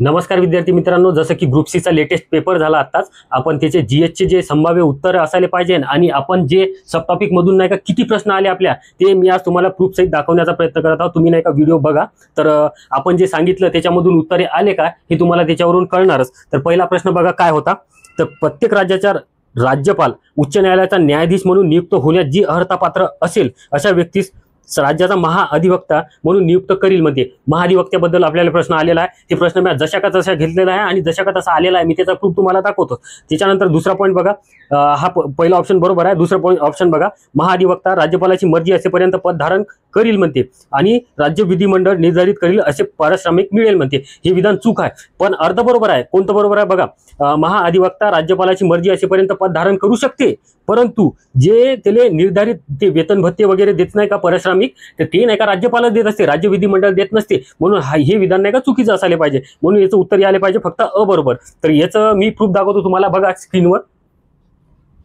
नमस्कार विद्यार्थी मित्रांनो, जसं की ग्रुप सी चा लेटेस्ट पेपर झाला आताच, आपण त्याचे जीएस चे जे संभाव्य उत्तर असायला पाहिजे आणि आपण जे सब टॉपिक मधून नाही का किती प्रश्न आले आपल्या, ते मी आज तुम्हाला प्रूफ सहित दाखवण्याचा प्रयत्न करत आहोत। तुम्ही नाही का व्हिडिओ बघा, तर आपण जे सांगितलं त्याच्यामधून उत्तरे आले का हे तुम्हाला त्याच्यावरून कळणारच। तर पहिला प्रश्न बघा काय होता, तर प्रत्येक राज्याच्या राज्यपाल उच्च न्यायालयाचा न्यायाधीश म्हणून नियुक्त होण्यास जी अर्हता पात्र असेल अशा व्यक्तीस राज्याचा महाअधिवक्ता म्हणून नियुक्त करील मध्ये। महाअधिवक्त्याबद्दल आपल्याला प्रश्न आलेला आहे, हे प्रश्न मी जशा का तसा घेतलेला आहे आणि जशा का तसा आलेला आहे, मी त्याचा प्रूफ तुम्हाला दाखवतो। त्याच्यानंतर दुसरा पॉईंट बघा, हा पहिला ऑप्शन बरोबर आहे। दुसरा ऑप्शन बघा, महाअधिवक्ता राज्यपालाची मर्जी असेपर्यंत पद धारण करील म्हणते आणि राज्य विधिमंडळ निर्धारित करील असे पारिश्रमिक मिळेल म्हणते। हे विधान चूक आहे, पण अर्ध बरोबर आहे। कोणतं बरोबर आहे बघा, महाअधिवक्ता राज्यपालाची मर्जी असेपर्यंत पद धारण करू शकते, परंतु जे त्याला निर्धारित ते वेतन भत्ते वगैरे देत नाही का पारिश्रमिक, तर ते नाही का राज्यपालच देत असते, राज्य विधिमंडळ देत नसते। म्हणून हे विधान नाही का चुकीचं असायला पाहिजे, म्हणून याचं उत्तर यायला पाहिजे फक्त अ बरोबर। तर याचं मी प्रूफ दाखवतो तुम्हाला, बघा स्क्रीनवर।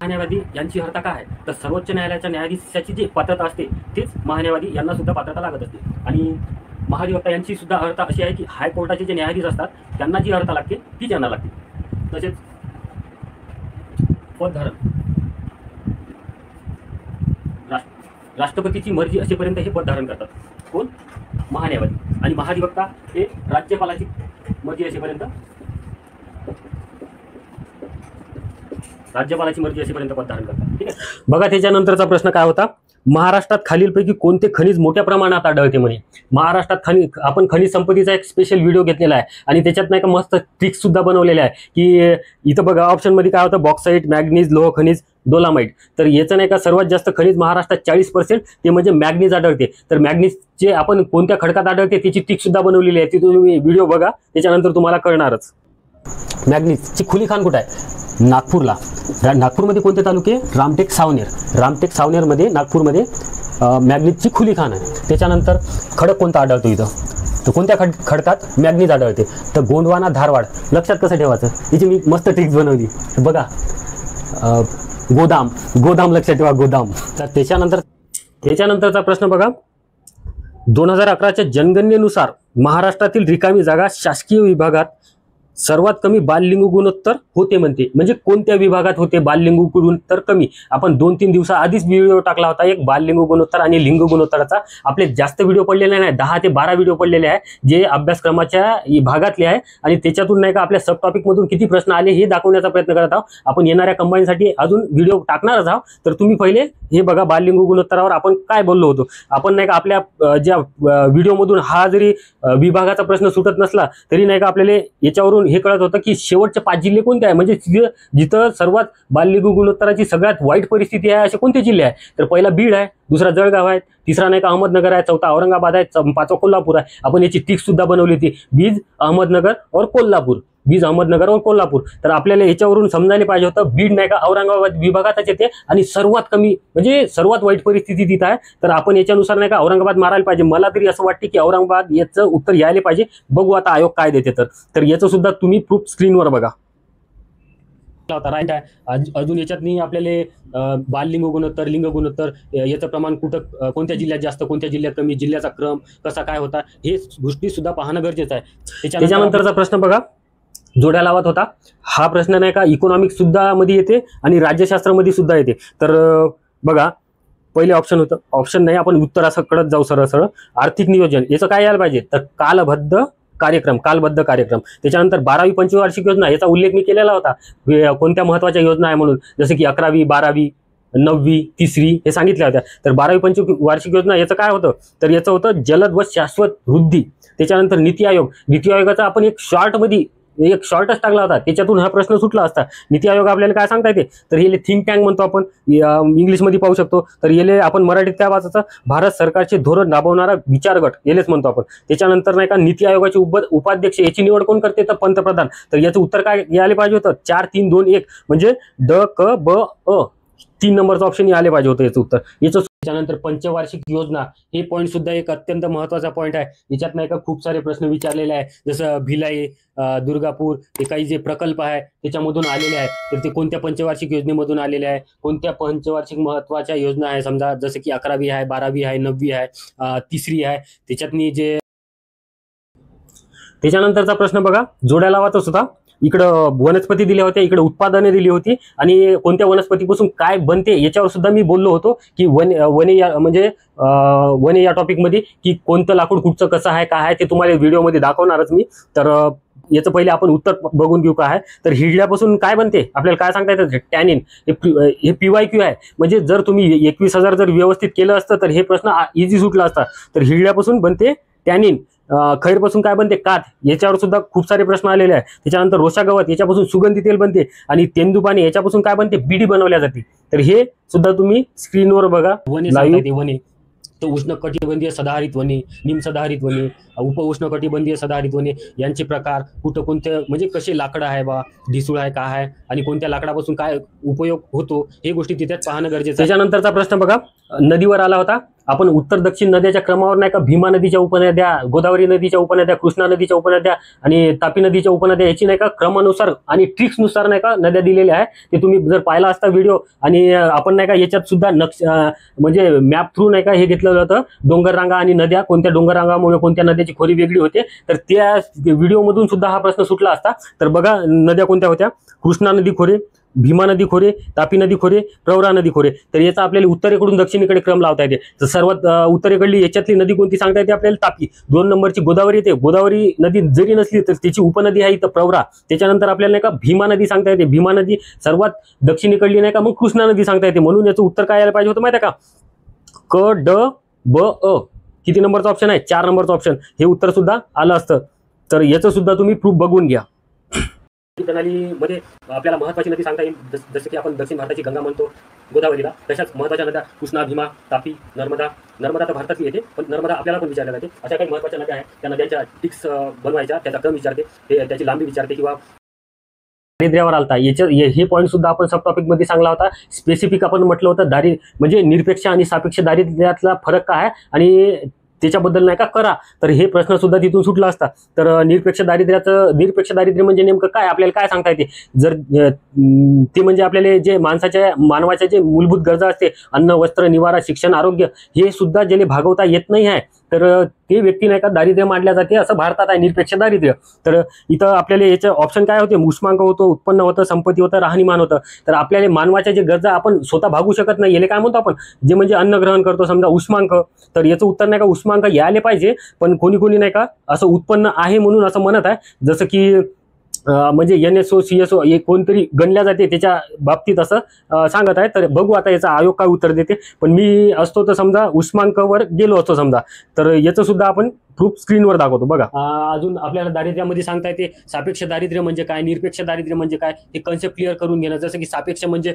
महान्यायवादी यांची अर्हता काय आहे, तर सर्वोच्च न्यायालयाच्या न्यायाधीशाची जी पात्रता असते तेच महान्यायवादी यांना सुद्धा पात्रता लागत असते। आणि महाधिवक्ता यांची सुद्धा अर्हता अशी आहे की हायकोर्टाचे जे न्यायाधीश असतात त्यांना जी अर्हता लागते ती त्यांना लागते। तसेच पदधारण राष्ट्रपतीची मर्जी असेपर्यंत हे पद धारण करतात कोण, महान्यायवादी। आणि महाधिवक्ता हे राज्यपालाची मर्जी असेपर्यंत पद धारण करतात, ठीक आहे। बघा त्याच्यानंतरचा प्रश्न काय होता, महाराष्ट्रात खालीलपैकी कोणते खनिज मोठ्या प्रमाणात आढळते म्हणे। महाराष्ट्रात आपण खनिज संपत्तीचा एक स्पेशल व्हिडिओ घेतलेला आहे आणि त्याच्यात नाही का मस्त ट्रिक्स सुद्धा बनवलेल्या आहे की इथं बघा ऑप्शन मध्ये काय होतं, बॉक्साईट, मॅग्नीज, लोह खनिज, डोलामाइट। तर याचं नाही का सर्वात जास्त खनिज महाराष्ट्रात 40% ते म्हणजे मॅग्नीज आढळते। तर मॅग्नीजचे आपण कोणत्या खडकात आढळते त्याची ट्रिक सुद्धा बनवलेली आहे, ती तुम्ही व्हिडिओ बघा, त्याच्यानंतर तुम्हाला कळणारच। मॅग्नीजची खुली खाण कुठे आहे, नागपूरला। नागपूरमध्ये कोणते तालुके, रामटेक सावनेर। रामटेक सावनेरमध्ये नागपूरमध्ये मॅग्नीजची खुली खाण आहे। त्याच्यानंतर खडक कोणता आढळतो इथं, तर कोणत्या खडकात मॅग्नीज आढळते, तर गोंडवाना, धारवाड। लक्षात कसं ठेवायचं, याची मी मस्त ट्रिक्स बनवली बघा, गोदाम लक्षात ठेवा, गोदाम। तर त्याच्यानंतरचा प्रश्न बघा, 2011च्या जनगणनेनुसार महाराष्ट्रातील रिकामी जागा शासकीय विभागात सर्वात कमी बाललिंग गुणोत्तर होते म्हणते। म्हणजे कोणत्या विभागात होते बाललिंग गुणोत्तर कमी। आपण 2-3 दिवसाआधीच व्हिडिओ टाकला होता एक बाललिंग गुणोत्तर आणि लिंग गुणोत्तराचा। आपले जास्त व्हिडिओ पडलेले नाही, 10 ते 12 व्हिडिओ पडलेले आहे जे अभ्यासक्रमाच्या भागातले आहे आणि त्याच्यातून नाही का आपल्या सब टॉपिक मधून किती प्रश्न आले हे दाखवण्याचा प्रयत्न करत आहोत। आपण येणाऱ्या कंबाईनसाठी अजून व्हिडिओ टाकणारच आहोत, तर तुम्ही पहिले हे बघा बाललिंग गुणोत्तरावर आपण काय बोललो होतो। आपण नाही का आपल्या ज्या व्हिडिओ मधून हा जरी विभागाचा प्रश्न सुटत नसला तरी नाही का आपल्याला याच्यावरून हे कळत होतं की शेवटचे 5 जिल्हे कोणते आहे, म्हणजे जिथं सर्वात बाललिंग गुणोत्तराची सगळ्यात वाईट परिस्थिती आहे असे कोणते जिल्हे आहे। तर पहिला बीड आहे, दुसरा जळगाव आहे, तिसरा नाही का अहमदनगर आहे, चौथा औरंगाबाद आहे, पाचवा कोल्हापूर आहे। आपण याची टिक सुद्धा बनवली होती, बीड, अहमदनगर और कोल्हापूर, बीड, अहमदनगर और कोल्हापूर। तर आपल्याला याच्यावरून समजायला पाहिजे होतं बीड नाही का औरंगाबाद विभागातच येते आणि सर्वात कमी म्हणजे सर्वात वाईट परिस्थिती तिथं आहे। तर आपण याच्यानुसार नाही का औरंगाबाद मारायला पाहिजे। मला तरी असं वाटते की औरंगाबाद याचं उत्तर यायला पाहिजे। बघू आता आयोग काय देते। तर याचं सुद्धा तुम्ही प्रूफ स्क्रीनवर बघा होता, राईट आहे। अजून याच्यात आपल्याला बाललिंग गुणोत्तर, लिंग गुणोत्तर याचं प्रमाण कुठं कोणत्या जिल्ह्यात जास्त, कोणत्या जिल्ह्यात कमी, जिल्ह्याचा क्रम कसा काय होता हे गोष्टी सुद्धा पाहणं गरजेचं आहे। त्याच्यानंतरचा प्रश्न बघा, जोड्या लावत होता। हा प्रश्न नाही का इकॉनॉमिक्स सुद्धा मध्ये येते आणि राज्यशास्त्रामध्ये सुद्धा येते। तर बघा पहिले ऑप्शन होतं, ऑप्शन नाही आपण उत्तराकडे जाऊ सरळ। आर्थिक नियोजन याचं काय यायला पाहिजे, तर कालबद्ध कार्यक्रम। त्याच्यानंतर 12वी पंचवार्षिक योजना याचा उल्लेख मी केलेला होता, कोणत्या महत्वाच्या योजना आहे म्हणून, जसं की 11वी, 12वी, 9वी, 3री हे सांगितल्या होत्या। तर 12वी पंचवार्षिक योजना याचं काय होतं, तर याचं होतं जलद व शाश्वत वृद्धी। त्याच्यानंतर नीती आयोगाचा आपण एक शॉर्टच टाकला होता, त्याच्यातून हा प्रश्न सुटला असता। नीती आयोग आपल्याला काय सांगता येते, तर याला थिंक टँक म्हणतो आपण, इंग्लिशमध्ये पाहू शकतो। तर याला आपण मराठीत काय वाचायचं, भारत सरकारचे धोरण राबवणारा विचार गट यालाच म्हणतो आपण। त्याच्यानंतर नाही का नीती आयोगाचे उपाध्यक्ष याची निवड कोण करते, तर पंतप्रधान। तर याचं उत्तर काय यायला पाहिजे होतं, 4, 3, 2, 1 म्हणजे ड, क, ब, अ 3 नंबरचं ऑप्शन आले पाहिजे होतं याचं उत्तर। याचं त्याच्यानंतर पंचवार्षिक योजना हे पॉईंट सुद्धा एक अत्यंत महत्वाचा पॉईंट आहे। याच्यात नाही का खूप सारे प्रश्न विचारलेले आहे, जसं भिलाई, दुर्गापूर हे काही जे प्रकल्प आहे त्याच्यामधून आलेले आहे, तर ते कोणत्या पंचवार्षिक योजनेमधून आलेले आहे, कोणत्या पंचवार्षिक महत्वाच्या योजना आहे, समजा जसं की 11वी आहे, 12वी आहे, 9वी आहे, 3री आहे, त्याच्यातनी जे त्याच्यानंतरचा प्रश्न बघा, जोड्या लावाचाच होता. इकडं वनस्पती दिल्या होत्या, इकडे उत्पादने दिली होती आणि कोणत्या वनस्पतीपासून काय बनते याच्यावर सुद्धा मी बोललो होतो की वने या म्हणजे वने या टॉपिकमध्ये की कोणतं लाकूड कुठचं कसं आहे काय आहे ते तुम्हाला व्हिडिओमध्ये दाखवणारच मी. तर याचं पहिले आपण उत्तर बघून घेऊ काय आहे. तर हिरड्यापासून काय बनते आपल्याला काय सांगता येतं, टॅनिन. हे PYQ आहे. म्हणजे जर तुम्ही 21,000 जर व्यवस्थित केलं असतं तर हे प्रश्न इझी सुटला असता. तर हिरड्यापासून बनते टॅनिन. खैरपासून काय बनते, काथ. याच्यावर सुद्धा खूप सारे प्रश्न आलेले आहेत. त्याच्यानंतर रोशा गवत, याच्यापासून सुगंधी तेल बनते. आणि तेंदूपाणी, याच्यापासून काय बनते, बीडी बनवल्या जाते. तर हे सुद्धा तुम्ही स्क्रीनवर बघा. वने तर उष्णकटिबंधीय सदाहरित वने, निम सदाहरित वने, उपोष्णकटिबंधीय सदाहरित वने यांचे प्रकार, कुठं कोणते म्हणजे कसे लाकडं आहे बा, ढिसूळ आहे काय आहे आणि कोणत्या लाकडापासून काय उपयोग होतो हे गोष्टी तिथेच पाहणं गरजेचं आहे. त्याच्यानंतरचा प्रश्न बघा, नदीवर आला होता. आपण उत्तर दक्षिण नद्याच्या क्रमावर नाही का भीमा नदीच्या उपनद्या, गोदावरी नदीच्या उपनद्या, कृष्णा नदीच्या उपनद्या आणि तापी नदीच्या उपनद्या याची नाही का क्रमानुसार आणि ट्रिक्सनुसार नाही का नद्या दिलेल्या आहे. ते तुम्ही जर पाहिला असता व्हिडिओ. आणि आपण नाही का याच्यात सुद्धा म्हणजे मॅप थ्रू नाही का हे घेतलं होतं, डोंगररांगा आणि नद्या, कोणत्या डोंगररांगामुळे कोणत्या नद्याची खोरी वेगळी होते. तर त्या व्हिडिओमधून सुद्धा हा प्रश्न सुटला असता. तर बघा नद्या कोणत्या होत्या, कृष्णा नदी खोरे, भीमा नदी खोरे, तापी नदी खोरे, प्रवरा नदी खोरे. तर याचा आपल्याला उत्तरेकडून दक्षिणेकडे क्रम लावता येते. तर सर्वात उत्तरेकडली याच्यातली नदी कोणती सांगता येते आपल्याला, तापी. 2 नंबरची गोदावरी येते. गोदावरी नदी जरी नसली तर त्याची उपनदी आहे इथं प्रवरा. त्याच्यानंतर आपल्याला नाही का भीमा नदी सांगता येते. भीमा नदी सर्वात दक्षिणेकडली नाही का मग कृष्णा नदी सांगता येते. म्हणून याचं उत्तर काय यायला पाहिजे होतं माहिती आहे का, क ड ब अ. किती नंबरचा ऑप्शन आहे, 4 नंबरचा ऑप्शन. हे उत्तर सुद्धा आलं असतं. तर याचं सुद्धा तुम्ही प्रूफ बघून घ्या. प्रणालीमध्ये आपल्याला महत्वाची नदी सांगता येईल, जसं की आपण दक्षिण भारताची गंगा म्हणतो गोदावरीला, तशाच महत्वाच्या नद्या कृष्णा, भीमा, तापी, नर्मदा. नर्मदा तर भारतातली येते पण नर्मदा आपल्याला पण विचारल्या जाते. अशा काही महत्वाच्या नद्या आहेत. त्या नद्यांच्या टिक्स बनवायच्या, त्याचा क्रम विचारते, त्याची लांबी विचारते किंवा दारिद्र्यावर आलता. हे पॉईंट सुद्धा आपण सब टॉपिक मध्ये सांगला होता. स्पेसिफिक आपण म्हटलं होतं म्हणजे निरपेक्ष आणि सापेक्ष दारिद्र्यातला फरक काय आहे आणि त्याच्याबद्दल नाही का करा. तर हे प्रश्न सुद्धा तिथून सुटला असता. तर निरपेक्ष दारिद्र्य म्हणजे नेमकं काय आपल्याला काय सांगता येते, जर ते म्हणजे आपल्याला जे मानवाच्या जे मूलभूत गरजा असते, अन्न, वस्त्र, निवारा, शिक्षण, आरोग्य, हे सुद्धा ज्याला भागवता येत नाही आहे तर ते व्यक्ती नाही का दारिद्र्य मानल्या जाते. असं भारतात आहे निरपेक्ष दारिद्र्य. तर इथं आपल्याला याचे ऑप्शन काय होते, उष्मांक होतो, उत्पन्न होतं, संपत्ती होतं, राहणीमान होतं. तर आपल्याला मानवाच्या जे गरजा आपण स्वतः भागू शकत नाही, याला काय म्हणतो आपण, जे म्हणजे अन्न ग्रहण करतो समजा उष्मांक. तर याचं उत्तर नाही का उष्मांक यायला पाहिजे. पण कोणी नाही का असं उत्पन्न आहे म्हणून असं म्हणत आहे. जसं की म्हणजे NSO CSO हे कोणतरी गणल्या जाते त्याच्या बाबतीत असं सांगत आहे. तर बघू आता याचा आयोग काय उत्तर देते. पण मी असतो तर समजा उष्मांकावर गेलो असतो समजा, तर याचं सुद्धा आपण प्रूफ स्क्रीनवर दाखवतो बघा. अजून आपल्याला दारिद्र्यामध्ये सांगता येते सापेक्ष दारिद्र्य म्हणजे काय, निरपेक्ष दारिद्र्य म्हणजे काय, हे कन्सेप्ट क्लिअर करून घेणं. जसं की सापेक्ष म्हणजे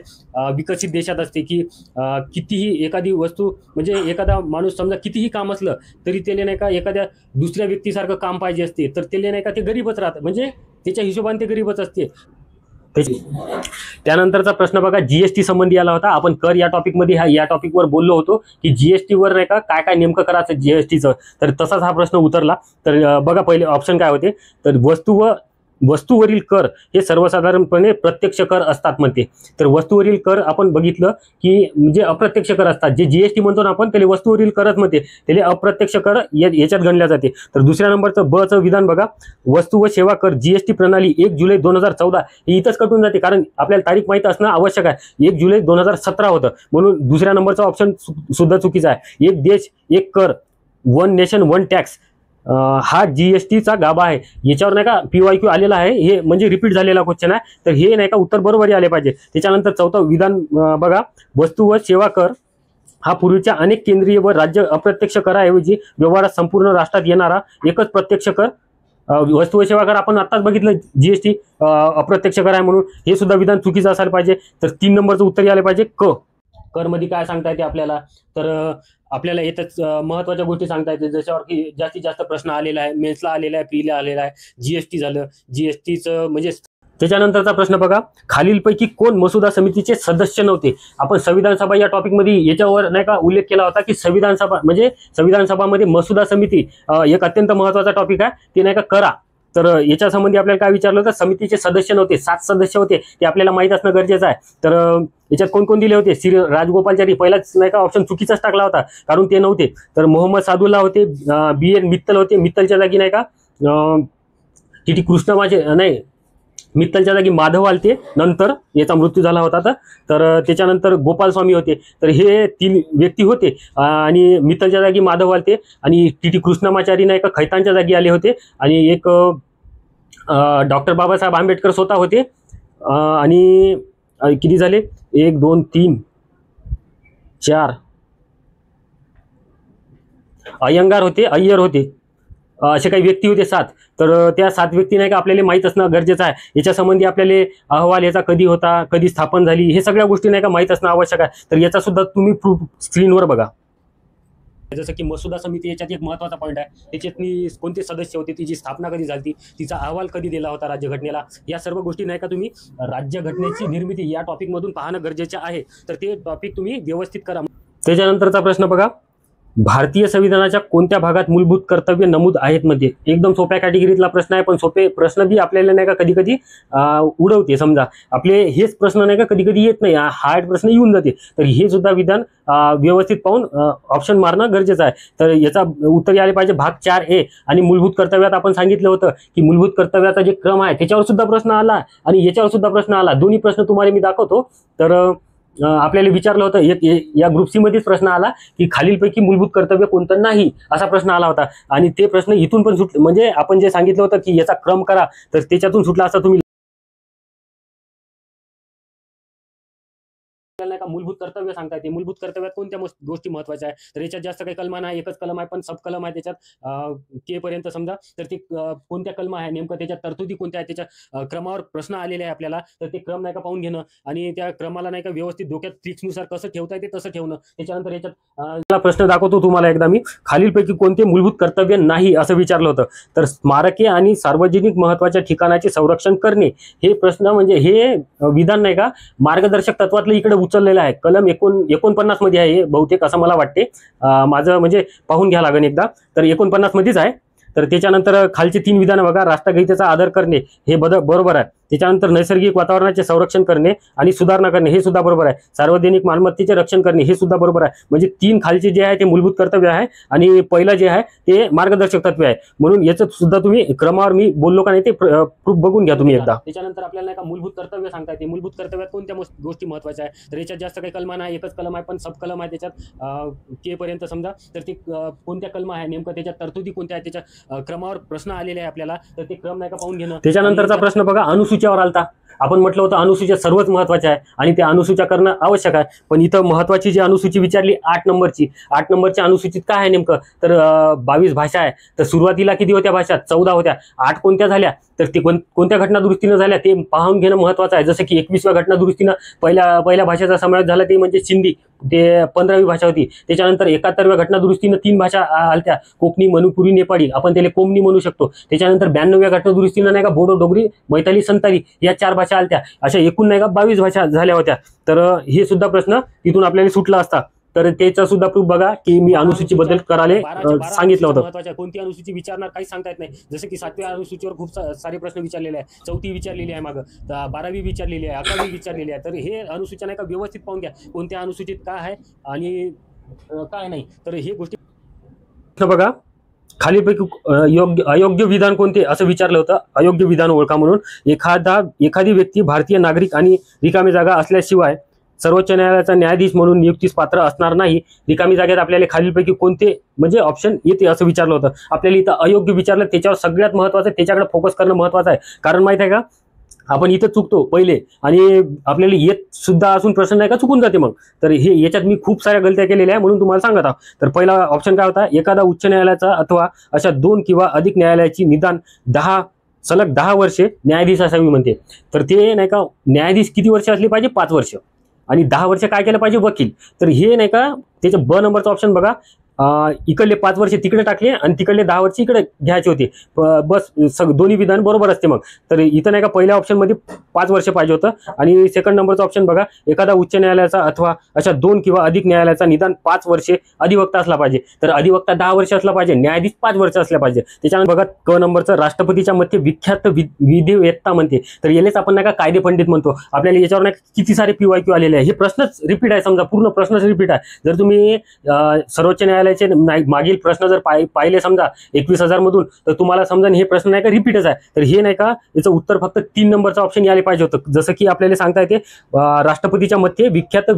विकसित देशात असते की कितीही एखादी वस्तू म्हणजे एखादा माणूस समजा कितीही काम असलं तरी त्याला नाही का एखाद्या दुसऱ्या व्यक्तीसारखं काम पाहिजे असते, तर त्याला नाही का ते गरीबच राहतं, म्हणजे त्याच्या हिशोबाने ते गरीबच असते. त्यानंतरचा प्रश्न बघा, जीएसटी संबंधी आला होता. आपण कर या टॉपिकमध्ये या टॉपिकवर बोललो होतो की जीएसटी वर नाही का काय काय नेमकं करायचं जीएसटीचं. तर तसाच हा प्रश्न उतरला. तर बघा पहिले ऑप्शन काय होते, तर वस्तूवरील कर हे सर्वसाधारणपणे प्रत्यक्ष कर असतात म्हणते. तर वस्तूवरील कर आपण बघितलं की म्हणजे अप्रत्यक्ष कर असतात. जे जीएसटी म्हणतो ना आपण त्याला वस्तूवरील करच म्हणते, त्याला अप्रत्यक्ष कर याच्यात गणल्या जाते. तर दुसऱ्या नंबरचं ब चं विधान बघा, वस्तू व सेवा कर जीएसटी प्रणाली 1 जुलै 2014 ही इथंच कटून जाते, कारण आपल्याला तारीख माहिती असणं आवश्यक आहे. 1 जुलै 2017 होतं, म्हणून दुसऱ्या नंबरचा ऑप्शन सुद्धा चुकीचा आहे. एक देश एक कर, 1 नेशन 1 टॅक्स हा जीएसटीचा गाभा आहे. याच्यावर नाही का PYQ आलेला आहे, हे म्हणजे रिपीट झालेला क्वेश्चन आहे. तर हे नाही का उत्तर बरोबरही आले पाहिजे. त्याच्यानंतर चौथं विधान बघा, वस्तू व सेवा कर हा पूर्वीच्या अनेक केंद्रीय व राज्य अप्रत्यक्ष कराऐवजी व्यवहारात संपूर्ण राष्ट्रात येणारा एकच प्रत्यक्ष कर. वस्तू व सेवा कर आपण आत्ताच बघितलं जीएसटी अप्रत्यक्ष कर आहे म्हणून हे सुद्धा विधान चुकीचं असायला पाहिजे. तर 3 नंबरचं उत्तर यायला पाहिजे क. कर मध्ये काय सांगता येते आपल्याला, तर आपल्याला येतच महत्वाच्या गोष्टी सांगता येते ज्याच्यावर की जास्तीत जास्त प्रश्न आलेला आहे, मेन्सला आलेला आहे, प्रीला आलेला आहे. जीएसटी झालं, जीएसटीचं म्हणजे. त्याच्यानंतरचा प्रश्न बघा, खालीलपैकी कोण मसुदा समितीचे सदस्य नव्हते. आपण संविधान सभा या टॉपिकमध्ये याच्यावर नाही का उल्लेख केला होता की संविधान सभामध्ये मसुदा समिती एक अत्यंत महत्वाचा टॉपिक आहे, ते नाही का करा. तर याच्या संबंधी आपल्याला काय विचारलं होतं, समितीचे सदस्य नव्हते, 7 सदस्य होते, ते आपल्याला माहित असणं गरजेचं आहे. तर याच्यात कोण कोण दिले होते, श्री राजगोपालचारी पहिलाच नाही का ऑप्शन चुकीचाच टाकला होता, कारण ते नव्हते. तर मोहम्मद सादुल्ला होते, BN मित्तल होते, मित्तलच्या जागी नाही का टी कृष्णमाचे नाही, मित्तलच्या जागी माधव आलते, नंतर याचा मृत्यू झाला होता. तर त्याच्यानंतर गोपाल स्वामी होते. तर हे 3 व्यक्ती होते आणि मित्तलच्या जागी माधव आलते आणि टी कृष्णमाचारी नाही का खैतांच्या जागी आले होते आणि एक डॉक्टर बाबासाहेब आंबेडकर स्वतः होते आणि किती झाले 1 2 3 4 अय्यंगार होते, अय्यर होते, असे काही व्यक्ती होते 7. तर त्या 7 व्यक्ती नाही का आपल्याला माहीत असणं गरजेचं आहे. याच्या संबंधी आपल्याला अहवाल याचा कधी होता, कधी स्थापन झाली, हे सगळ्या गोष्टी नाही का माहीत असणं आवश्यक आहे. तर याचा सुद्धा तुम्ही प्रूफ स्क्रीनवर बघा. जसं की मसुदा समिती याच्यात एक महत्त्वाचा पॉईंट आहे. त्याच्यातनी कोणते सदस्य होते, तिची स्थापना कधी झाली, तिचा अहवाल कधी दिला होता राज्यघटनेला, या सर्व गोष्टी नाही का तुम्ही राज्यघटनेची निर्मिती या टॉपिकमधून पाहणं गरजेचं आहे. तर ते टॉपिक तुम्ही व्यवस्थित करा. त्याच्यानंतरचा प्रश्न बघा, भारतीय संविधानाच्या कोणत्या भागात मूलभूत कर्तव्य नमूद आहेत मध्ये. एकदम सोप्या कॅटेगरीतला प्रश्न आहे, पण सोपे प्रश्न बी आपल्याला नाही का कधी कधी उडवते. समजा आपले हेच प्रश्न नाही का कधी कधी येत नाही, हार्ड प्रश्न येऊन जाते. तर हे सुद्धा विधान व्यवस्थित पाहून ऑप्शन मारणं गरजेचं आहे. तर याचा उत्तर यायला पाहिजे भाग 4A. आणि मूलभूत कर्तव्यात आपण सांगितलं होतं की मूलभूत कर्तव्याचा जे क्रम आहे त्याच्यावर सुद्धा प्रश्न आला आणि याच्यावर सुद्धा प्रश्न आला. दोन्ही प्रश्न तुम्हाला मी दाखवतो. तर आपल्याला विचारलं होतं, एक या ग्रुप सी मध्येच प्रश्न आला की खालीलपैकी मूलभूत कर्तव्य कोणतं नाही, असा प्रश्न आला होता. आणि ते प्रश्न इथून पण सुटले, म्हणजे आपण जे सांगितलं होतं की याचा क्रम करा, तर त्याच्यातून सुटला असता. तुम्ही नाही का मूलभूत कर्तव्य सांगता येते. मूलभूत कर्तव्यात कोणत्या गोष्टी महत्वाच्या आहे, तर याच्यात जास्त काही कलमा नाही, एकच कलम आहे, पण सब कलम आहे त्याच्यात के पर्यंत समजा. तर ते कोणत्या कलमा आहे नेमकं, त्याच्यात तरतुदी कोणत्या आहेत, त्याच्या क्रमावर प्रश्न आलेले आहे आपल्याला. तर ते क्रम नाही का पाहून घेणं आणि त्या क्रमाला नाही का व्यवस्थित डोक्यात ट्रिक्सनुसार कसं ठेवता येते तसं ठेवणं. त्याच्यानंतर याच्यात प्रश्न दाखवतो तुम्हाला एकदा मी. खालीलपैकी कोणते मूलभूत कर्तव्य नाही असं विचारलं होतं. तर स्मारके आणि सार्वजनिक महत्वाच्या ठिकाणाचे संरक्षण करणे, हे प्रश्न म्हणजे हे विधान नाही का मार्गदर्शक तत्वातलं इकडे उचललेलं आहे. कलम 49 मध्ये आहे हे बहुतेक, असं मला वाटते. माझं म्हणजे पाहून घ्या लागेल एकदा. तर 49 मध्येच आहे. तर त्याच्यानंतर खालचे 3 विधान बघा, राष्ट्रगीतेचा आदर करणे हे बरोबर आहे. त्याच्यानंतर नैसर्गिक वातावरणाचे संरक्षण करणे आणि सुधारणा करणे हे सुद्धा बरोबर आहे. सार्वजनिक मालमत्तेचे रक्षण करणे हे सुद्धा बरोबर आहे. म्हणजे 3 खालचे जे आहे ते मूलभूत कर्तव्य आहे आणि पहिलं जे आहे ते मार्गदर्शक तत्व आहे. म्हणून याचं सुद्धा तुम्ही क्रमावर मी बोललो का नाही ते प्रूफ बघून घ्या तुम्ही एकदा. त्याच्यानंतर आपल्याला नाही का मूलभूत कर्तव्य सांगता येते. मूलभूत कर्तव्यात कोणत्या गोष्टी महत्वाच्या आहे, तर याच्यात जास्त काही कलमा नाही, एकच कलम आहे, पण सब कलम आहे त्याच्यात के पर्यंत समजा. तर ते कोणत्या कलमा आहे नेमकं, त्याच्यात तरतुदी कोणत्या आहेत, त्याच्या क्रमावर प्रश्न आलेले आहे आपल्याला. तर ते क्रम नाही का पाहून घेणं. त्याच्यानंतरचा प्रश्न बघा, अनुसूच्यावर आलता. आपण म्हटलं होतं अनुसूच्या सर्वच महत्वाच्या आहे आणि त्या अनुसूच्या करणं आवश्यक आहे. पण इथं महत्वाची जी अनुसूची विचारली 8 नंबरच्या अनुसूचित काय आहे नेमकं, तर 22 भाषा आहे. तर सुरुवातीला किती होत्या भाषा, 14 होत्या. 8 कोणत्या झाल्या, तर ते कोणत्या घटना दुरुस्तीनं झाल्या ते पाहून घेणं महत्वाचं आहे. जसं की 21व्या घटना दुरुस्तीनं पहिल्या भाषेचा समावेश झाला, ते म्हणजे सिंधी, ते 15वी भाषा होती. त्याच्यानंतर 71व्या घटना दुरुस्तीनं 3 भाषा आलत्या, कोकणी, मणिपुरी, नेपाळी, आपण त्याला कोमनी म्हणू शकतो. त्याच्यानंतर 92व्या घटना दुरुस्तीनं नाही का बोडो, डोगरी, मैताली, संताली या 4 भाषा आलत्या. अशा एकूण नाही का 22 भाषा झाल्या होत्या. तर हे सुद्धा प्रश्न तिथून आपल्याला सुटला असता. तर त्याचा सुद्धा प्रूफ बघा की मी अनुसूचीबद्दल करायला सांगितलं होतं. महत्वाच्या कोणती अनुसूची विचारणार काही सांगता येत नाही. जसं की 7व्या अनुसूचीवर खूप सारे प्रश्न विचारलेले आहे, 4थी विचारलेली आहे, मागं 12वी विचारलेली आहे, 11वी विचारलेली आहे. तर हे अनुसूच्या नाही का व्यवस्थित पाहून घ्या कोणत्या अनुसूचित काय आहे आणि काय नाही. तर हे गोष्टी बघा. खालीलपैकी अयोग्य विधान कोणते असं विचारलं होतं. अयोग्य विधान ओळखा म्हणून. एखादी व्यक्ती भारतीय नागरिक आणि रिकामी जागा असल्याशिवाय सर्वोच्च न्यायालयाचा न्यायाधीश म्हणून नियुक्तीस पात्र असणार नाही. रिकामी जागेत आपल्याला खालीलपैकी कोणते म्हणजे ऑप्शन येते असं विचारलं होतं. आपल्याला इथं अयोग्य विचारलं, त्याच्यावर सगळ्यात महत्वाचं त्याच्याकडे फोकस करणं महत्वाचं आहे. कारण माहित आहे का, आपण इथं चुकतो पहिले आणि आपल्याला येत सुद्धा असून प्रश्न नाही का चुकून जाते मग. तर हे याच्यात मी खूप साऱ्या गलत्या केलेल्या आहे म्हणून तुम्हाला सांगत आहोत. तर पहिला ऑप्शन काय होता, एखादा उच्च न्यायालयाचा अथवा अशा 2 किंवा अधिक न्यायालयाची निदान 10 वर्षे न्यायाधीश असावी म्हणते. तर ते नाही का न्यायाधीश किती वर्ष असली पाहिजे, 5 वर्ष. आणि 10 वर्ष काय केलं पाहिजे, वकील. तर हे नाही का त्याचं ब नंबरचं ऑप्शन बघा. इकडले 5 वर्ष तिकडे टाकले आणि तिकडले 10 वर्ष इकडे घ्यायचे होते. बस दोन्ही विधान बरोबर असते मग. तर इथं नाही का पहिल्या ऑप्शनमध्ये 5 वर्ष पाहिजे होतं. आणि सेकंड नंबरचं ऑप्शन बघा, एखादा उच्च न्यायालयाचा अथवा अशा 2 किंवा अधिक न्यायालयाचा निदान 5 वर्षे अधिवक्ता असला पाहिजे. तर अधिवक्ता 10 वर्ष असला पाहिजे, न्यायाधीश 5 वर्ष असल्या पाहिजे. त्याच्यानंतर बघा क नंबरचं, राष्ट्रपतीच्या मते विख्यात विधिवेत्ता म्हणते. तर यालेच आपण नाही का कायदे पंडित म्हणतो. आपल्याला याच्यावर नाही किती सारे PYQ आलेले आहे. हे प्रश्नच रिपीट आहे, समजा पूर्ण प्रश्नच रिपीट आहे. जर तुम्ही सर्वोच्च न्यायालय न्यायालयाचे मागील प्रश्न जर पाहिले समजा 21,000 मधून, तर तुम्हाला समजा हे प्रश्न नाही का रिपीटच आहे, तर हे नाही का याचं उत्तर फक्त 3 नंबरचं ऑप्शन यायला पाहिजे होतं. जसं की आपल्याला सांगता येते राष्ट्रपतीच्या मते विख्यात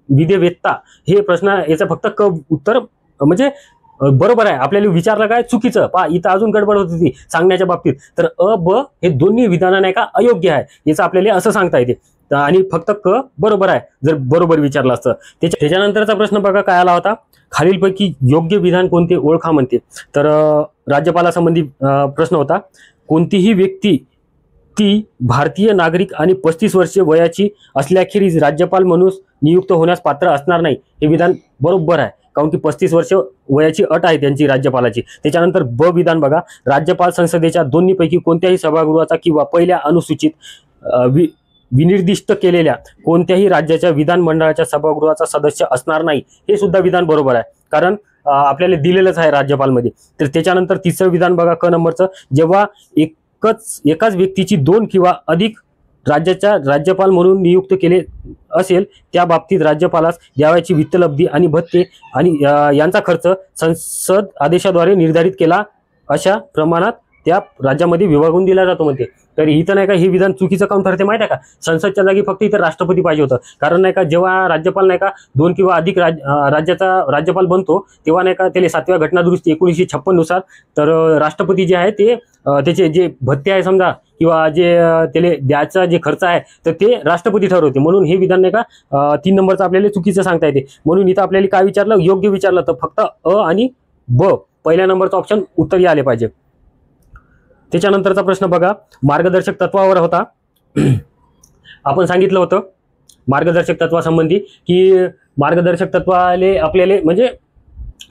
विधेवेत्ता, हे प्रश्न याचं फक्त क उत्तर म्हणजे बरोबर आहे. आपल्याला विचारलं काय चुकीचं, पहा इथं अजून गडबड होती ती सांगण्याच्या बाबतीत. तर अ ब हे दोन्ही विधान नाही का अयोग्य आहे, याचं आपल्याला असं सांगता येते. आणि फक्त क बरोबर आहे जर बरोबर विचारलं असतं. त्याच्यानंतरचा प्रश्न बघा काय आला होता, खालीलपैकी योग्य विधान कोणते ओळखा म्हणते. तर राज्यपालासंबंधी प्रश्न होता. कोणतीही व्यक्ती ती भारतीय नागरिक आणि 35 वर्षे वयाची असल्याखेरीज राज्यपाल म्हणून नियुक्त होण्यास पात्र असणार नाही, हे विधान बरोबर आहे. कारण की 35 वर्ष वयाची अट आहे त्यांची राज्यपालाची. त्याच्यानंतर ब विधान बघा, राज्यपाल संसदेच्या दोन्हीपैकी कोणत्याही सभागृहाचा किंवा पहिल्या अनुसूचित विनिर्दिष्ट केलेल्या कोणत्याही राज्याच्या विधानमंडळाच्या सभागृहाचा सदस्य असणार नाही, हे सुद्धा विधान बरोबर आहे. कारण आपल्याला दिलेलंच आहे राज्यपालमध्ये. तर त्याच्यानंतर तिसरं विधान बघा क नंबरचं, जेव्हा एकाच व्यक्तीची 2 किंवा अधिक राज्याच्या राज्यपाल म्हणून नियुक्त केले असेल, त्या बाबतीत राज्यपालास द्यावयाची वित्तलब्धी आणि भत्ते आणि यांचा खर्च संसद आदेशाद्वारे निर्धारित केला अशा प्रमाणात त्या राज्यामध्ये विभागून दिला जातो म्हणते. तर इथं नाही का हे विधान चुकीचं काम ठरते माहिती आहे का. संसदच्या जागी फक्त इथं राष्ट्रपती पाहिजे होतं. कारण नाही का जेव्हा राज्यपाल नाही का 2 किंवा अधिक राज्याचा राज्यपाल बनतो, तेव्हा नाही का त्याला 7व्या घटनादुरुस्ती 1956 नुसार तर राष्ट्रपती जे आहे ते त्याचे जे भत्ते आहे समजा किंवा जे त्याला द्यायचा जे खर्च आहे तर ते राष्ट्रपती ठरवते. म्हणून हे विधान नाही का 3 नंबरचं आपल्याला चुकीचं सांगता येते. म्हणून इथं आपल्याला काय विचारलं, योग्य विचारलं तर फक्त अ आणि ब पहिल्या नंबरचं ऑप्शन उत्तर आले पाहिजे. त्याच्यानंतरचा प्रश्न बघा, मार्गदर्शक तत्वावर होता. आपण सांगितलं होतं मार्गदर्शक तत्वासंबंधी की मार्गदर्शक तत्वाले आपल्याला म्हणजे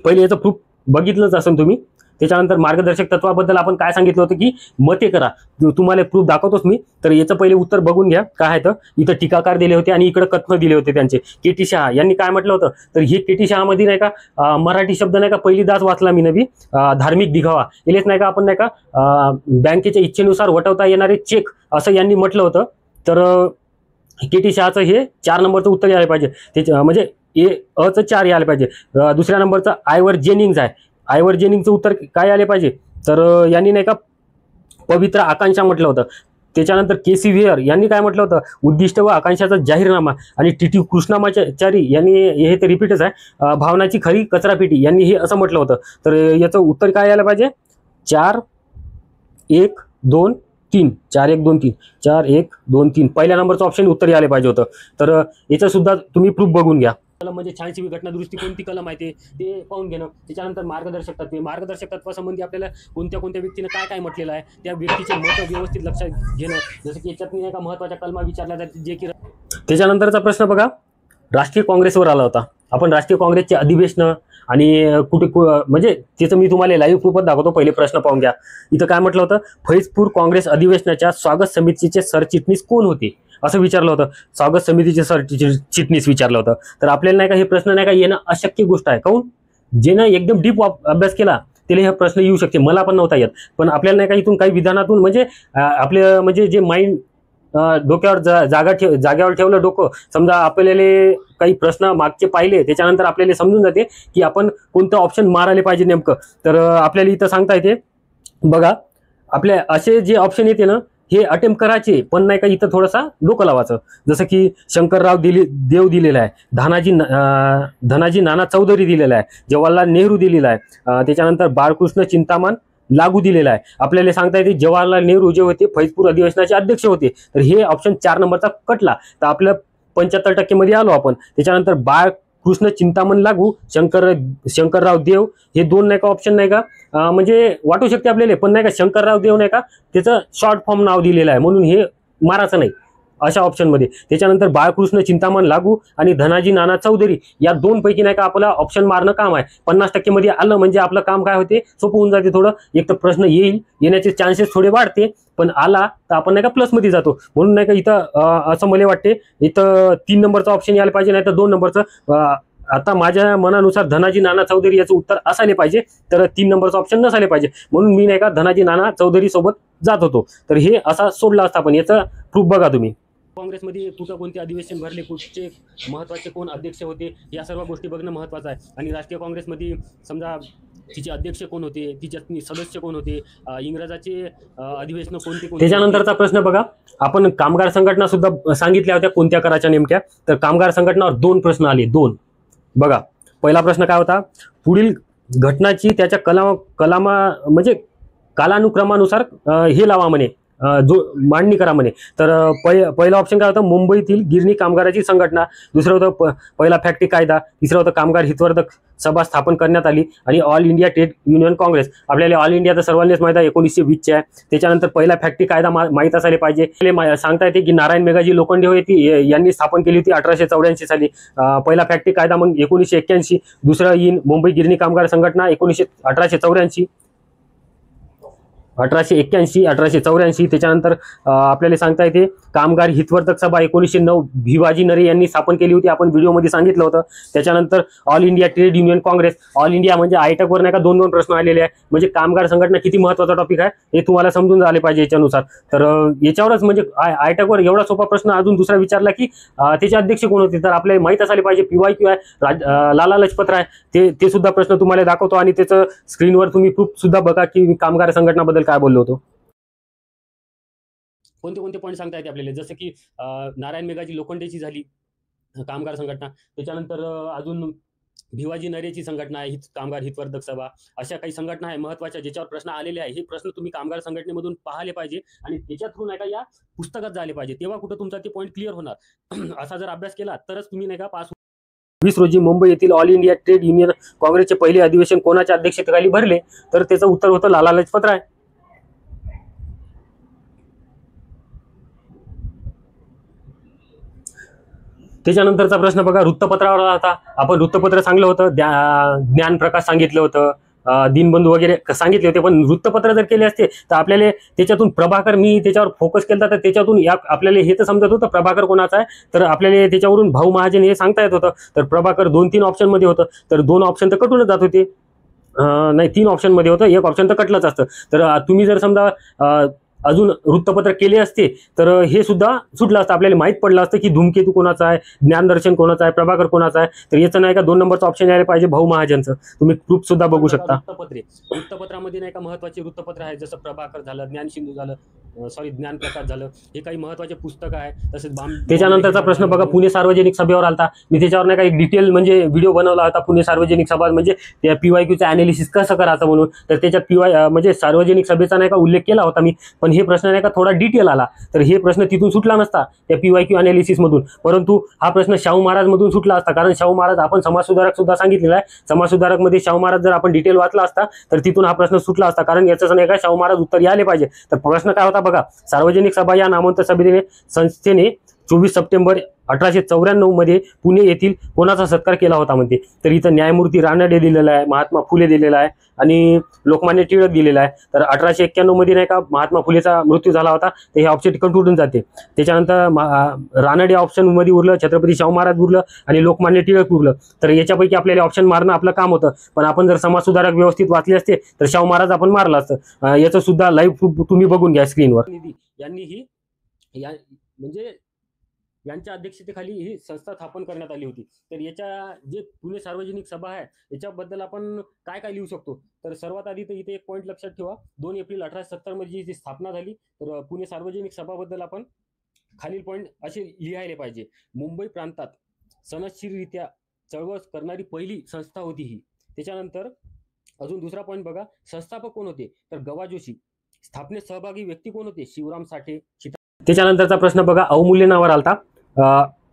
पहिले याचं प्रूफ बघितलंच असेल तुम्ही. त्याच्यानंतर मार्गदर्शक तत्वाबद्दल आपण काय सांगितलं होतं की मते करा. तुम्हाला प्रूफ दाखवतोच मी. तर याचं पहिले उत्तर बघून घ्या काय आहे. तर इथं टीकाकार दिले होते आणि इकडे कथन दिले होते त्यांचे. के.टी. शहा यांनी काय म्हटलं होतं, तर हे के.टी. शहामध्ये नाही का मराठी शब्द नाही का पहिलीदाच वाचला मी नवी, धार्मिक दिखावा इलेच नाही का आपण नाही का बँकेच्या इच्छेनुसार वटवता येणारे चेक असं यांनी म्हटलं होतं. तर के.टी. शहाचं हे 4 नंबरचं उत्तर यायला पाहिजे. त्याच्या म्हणजे अचं 4 यायला पाहिजे. दुसऱ्या नंबरचं आयवर जेनिंग्ज आहे. आयवर जेनिंगचं उत्तर काय आले पाहिजे, तर यांनी नाही का पवित्र आकांक्षा म्हटलं होतं. त्याच्यानंतर के.सी. व्हेअर यांनी काय म्हटलं होतं, उद्दिष्ट व आकांक्षाचा जाहीरनामा. आणि टी.टी. कृष्णामाचारी यांनी हे तर रिपीटच आहे, भावनाची खरी कचरापेटी यांनी हे असं म्हटलं होतं. तर याचं उत्तर काय यायला पाहिजे, 4 1 2 3 4 1 2 3 4 1 2 3 पहिल्या नंबरचं ऑप्शन उत्तर यायला पाहिजे होतं. तर याचं सुद्धा तुम्ही प्रूफ बघून घ्या. कलम म्हणजे 86वी घटनादुरुस्ती कोणती कलम आहे ते पाहून घेणं. त्याच्यानंतर मार्गदर्शक तत्वे, मार्गदर्शक तत्वासंबंधी आपल्याला कोणत्या व्यक्तीनं काय काय म्हटलेलं आहे त्या व्यक्तीचे महत्त्व व्यवस्थित लक्षात घेणं. जसं की याच्यात नाही का महत्त्वाच्या कलमा विचारल्या जातात जे की. त्याच्यानंतरचा प्रश्न बघा, राष्ट्रीय काँग्रेसवर आला होता. आपण राष्ट्रीय काँग्रेसचे अधिवेशन आणि कुठे म्हणजे त्याचं मी तुम्हाला लाईव्ह प्रूफच दाखवतो. पहिले प्रश्न पाहून घ्या. इथं काय म्हटलं होतं, फैजपूर काँग्रेस अधिवेशनाच्या स्वागत समितीचे सरचिटणीस कोण होते असं विचारलं होतं. स्वागत समितीचे सरचिटणीस विचारलं होतं. तर आपल्याला नाही का हे प्रश्न नाही का येणं अशक्य गोष्ट आहे. काहून, जेनं एकदम डीप अभ्यास केला त्याला हे प्रश्न येऊ शकते. मला पण नव्हता येत. पण आपल्याला नाही का इथून काही विधानातून म्हणजे आपलं म्हणजे जे माइंड डोक्यावर जाग्यावर ठेवलं डोकं, समजा आपल्याला काही प्रश्न मागचे पाहिले त्याच्यानंतर आपल्याला समजून जाते की आपण कोणतं ऑप्शन मारायला पाहिजे नेमकं. तर आपल्याला इथं सांगता येते बघा, आपल्या असे जे ऑप्शन येते ना हे अटेम्प्ट करायचे, पण नाही का इथं थोडासा डोकं लावायचं. जसं की शंकरराव देव दिलेला आहे, धनाजी नाना चौधरी दिलेला आहे, जवाहरलाल नेहरू दिलेला आहे, त्याच्यानंतर बाळकृष्ण चिंतामण लागू दिलेला आहे. आपल्याला सांगता येते जवाहरलाल नेहरू जे होते फैजपूर अधिवेशनाचे अध्यक्ष होते. तर हे ऑप्शन 4 नंबरचा कटला. तर आपलं 75% मध्ये आलो आपण. त्याच्यानंतर बाळकृष्ण चिंतामण लागू, शंकरराव देव हे 2 नाही का ऑप्शन नाही का म्हणजे वाटू शकते आपल्याला, पण नाही का शंकरराव देव नाही का त्याचं शॉर्ट फॉर्म नाव दिलेलं आहे म्हणून हे मारायचं नाही अशा ऑप्शनमध्ये. त्याच्यानंतर बाळकृष्ण चिंतामण लागू आणि धनाजी नाना चौधरी या 2 पैकी नाही का आपला ऑप्शन मारणं काम आहे. 50% मध्ये आलं म्हणजे आपलं काम काय होते, सोपं होऊन जाते थोडं. एक तर प्रश्न येण्याचे चान्सेस थोडे वाढते, पण आला तर आपण नाही का प्लसमध्ये जातो. म्हणून नाही का इथं असं मला वाटते इथं 3 नंबरचं ऑप्शन यायला पाहिजे, नाही तर 2 नंबरचं. आता माझ्या मनानुसार धनाजी नाना चौधरी याचं उत्तर असायला पाहिजे, तर 3 नंबरचं ऑप्शन नसायला पाहिजे. म्हणून मी नाही का धनाजी नाना चौधरी सोबत जात होतो. तर हे असा सोडला असता, पण याचं प्रूफ बघा तुम्ही. काँग्रेसमध्ये कुठं कोणते अधिवेशन भरले, कुठचे महत्त्वाचे कोण अध्यक्ष होते, या सर्व गोष्टी बघणं महत्त्वाचं आहे. आणि राष्ट्रीय काँग्रेसमध्ये समजा तिचे अध्यक्ष कोण होते, तिचे सदस्य कोण होते, इंग्रजाचे अधिवेशन कोणते कोणते. त्याच्यानंतरचा प्रश्न बघा, आपण कामगार संघटना सुद्धा सांगितल्या होत्या कोणत्या कराच्या नेमक्या. तर कामगार संघटनावर 2 प्रश्न आले, 2. बघा, पहिला प्रश्न काय होता, पुढील घटनाची त्याच्या कलामा म्हणजे कालानुक्रमानुसार हे लावा म्हणे, जो मांडणी करा म्हणे. तर पहिला ऑप्शन काय होता, मुंबईतील गिरणी कामगाराची संघटना. दुसरं होतं पहिला फॅक्टरी कायदा. तिसरं होतं कामगार हितवर्धक सभा स्थापन करण्यात आली. आणि all India trade union Congress. आपल्याला ऑल इंडिया तर सर्वांनीच माहिती आहे, 1920 आहे. त्याच्यानंतर पहिला फॅक्टरी कायदा माहीत असायला पाहिजे. सांगता येते की नारायण मेघाजी लोखंडे होते, यांनी स्थापन केली होती 1884 साली. पहिला फॅक्टरी कायदा मग 1981. दुसरं येईन मुंबई गिरणी कामगार संघटना 1884. 1884. त्याच्यानंतर आपल्याला सांगता येते कामगार हितवर्धक सभा 1909 भिवाजी नरे यांनी स्थापन केली होती, आपण व्हिडिओमध्ये सांगितलं होतं. त्याच्यानंतर all India trade union Congress. All India म्हणजे आयटकवर नाही का 2-2 प्रश्न आलेले आहे. म्हणजे कामगार संघटना किती महत्त्वाचा टॉपिक आहे हे तुम्हाला समजून झाले पाहिजे याच्यानुसार. तर याच्यावरच म्हणजे आयटकवर एवढा सोपा प्रश्न अजून दुसरा विचारला की त्याचे अध्यक्ष कोण होते, तर आपल्याला माहीत असायला पाहिजे. PYQ आहे, लाला लजपत राय, ते सुद्धा प्रश्न तुम्हाला दाखवतो. आणि त्याचं स्क्रीनवर तुम्ही प्रूफ सुद्धा बघा की मी कामगार संघटनाबद्दल काय बोललो होतो. कोणते कोणते पॉईंट सांगता येते आपल्याला, जसं की नारायण मेघाजी लोखंडेची झाली कामगार संघटना. त्याच्यानंतर अजून भिवाजी नरेची संघटना आहे, कामगार हितवर्धक सभा. अशा काही संघटना आहे महत्त्वाच्या ज्याच्यावर प्रश्न आलेले आहे. हे प्रश्न तुम्ही कामगार संघटनेमधून पाहिले पाहिजे आणि त्याच्या थ्रू नाही का या पुस्तकात झाले पाहिजे, तेव्हा कुठं तुमचा ते पॉईंट क्लिअर होणार. असा जर अभ्यास केला तरच तुम्ही नाही का पास. 20 रोजी मुंबई येथील ऑल इंडिया ट्रेड युनियन काँग्रेसचे पहिले अधिवेशन कोणाच्या अध्यक्षतेखाली भरले, तर त्याचं उत्तर होतं लाला लजपत राय. त्याच्यानंतरचा प्रश्न बघा, वृत्तपत्रावर होता. आपण वृत्तपत्र सांगलं होतं, ज्ञानप्रकाश सांगितलं होतं, दिनबंधू वगैरे सांगितले होते. पण वृत्तपत्र जर केले असते तर आपल्याला त्याच्यातून प्रभाकर, मी त्याच्यावर फोकस केला तर त्याच्यातून आपल्याला हे तर समजत होतं प्रभाकर कोणाचा आहे, तर आपल्याला त्याच्यावरून भाऊ महाजन हे सांगता येत होतं. तर प्रभाकर 2-3 ऑप्शनमध्ये होतं, तर 2 ऑप्शन तर कटूनच जात होते. नाही, 3 ऑप्शनमध्ये होतं, 1 ऑप्शन तर कटलंच असतं. तर तुम्ही जर समजा अजून वृत्तपत्र केले असते तर हे सुद्धा सुटलं असतं, आपल्याला माहीत पडलं असतं की धूमकेतू कोणाचा आहे, ज्ञानदर्शन कोणाचा आहे, प्रभाकर कोणाचा आहे. तर याचं नाही का 2 नंबरचा ऑप्शन यायला पाहिजे, भाऊ महाजनचं. तुम्ही प्रूफ सुद्धा बघू शकता. वृत्तपत्रामध्ये नाही का महत्त्वाचे वृत्तपत्र आहे, जसं प्रभाकर झालं, ज्ञानसिंधू झालं, ज्ञानप्रकाश झालं, हे काही महत्त्वाचे पुस्तकं आहे. तसेच त्याच्यानंतरचा प्रश्न बघा, पुणे सार्वजनिक सभेवर आलता. मी त्याच्यावर नाही का एक डिटेल म्हणजे व्हिडिओ बनवला होता, पुणे सार्वजनिक सभा म्हणजे त्या PYQचं अनालिसिस कसं करायचं म्हणून. तर त्याच्यात म्हणजे सार्वजनिक सभेचा नाही का उल्लेख केला होता मी, पण हे प्रश्न नाही का थोडा डिटेल आला, तर हे प्रश्न तिथून सुटला नसता त्या PYQ अनालिसिस मधून, परंतु हा प्रश्न शाहू महाराज मधून सुटला असता. कारण शाहू महाराज आपण समाजसुधारक सुद्धा सांगितलेला आहे, समाजसुधारक मध्ये शाहू महाराज जर आपण डिटेल वाचला असता तर तिथून हा प्रश्न सुटला असता. कारण याचं नाही का शाहू महाराज उत्तर यायला पाहिजे. तर प्रश्न काय होता बघा, सार्वजनिक सभा या नामवंत संस्थेने 24 सप्टेंबर 1894 मध्ये पुणे येथील कोणाचा सत्कार केला होता म्हणते. तर इथं न्यायमूर्ती रानडे दिलेला आहे, महात्मा फुले दिलेला आहे आणि लोकमान्य टिळक दिलेला आहे. तर 1891 मध्ये नाही का महात्मा फुलेचा मृत्यू झाला होता, तर हे ऑप्शन कटून जाते. त्याच्यानंतर रानडे ऑप्शन मध्ये उरलं, छत्रपती शाहू महाराज उरलं आणि लोकमान्य टिळक उरलं. तर याच्यापैकी आपल्याला ऑप्शन मारणं आपलं काम होतं, पण आपण जर समाजसुधारक व्यवस्थित वाचले असते तर शाहू महाराज आपण मारलं असतं. याचं सुद्धा लाईव्ह तुम्ही बघून घ्या स्क्रीनवर. यांनी ही म्हणजे यांच्या अध्यक्षतेखाली ही संस्था स्थापन करण्यात आली होती. तर याच्या जे पुणे सार्वजनिक सभा आहे याच्याबद्दल आपण काय काय लिहू शकतो, तर सर्वात आधी तर इथे एक पॉईंट लक्षात ठेवा, 2 एप्रिल 1870 मध्ये जी स्थापना झाली. तर पुणे सार्वजनिक सभाबद्दल आपण खालील पॉईंट असे लिहायला पाहिजे. मुंबई प्रांतात सनदशीररित्या चळवळ करणारी पहिली संस्था होती ही. त्याच्यानंतर अजून दुसरा पॉईंट बघा, संस्थापक कोण होते, तर गवा जोशी. स्थापनेत सहभागी व्यक्ती कोण होते, शिवराम साठे. त्याच्यानंतरचा प्रश्न बघा, अवमूल्यनावर आलता.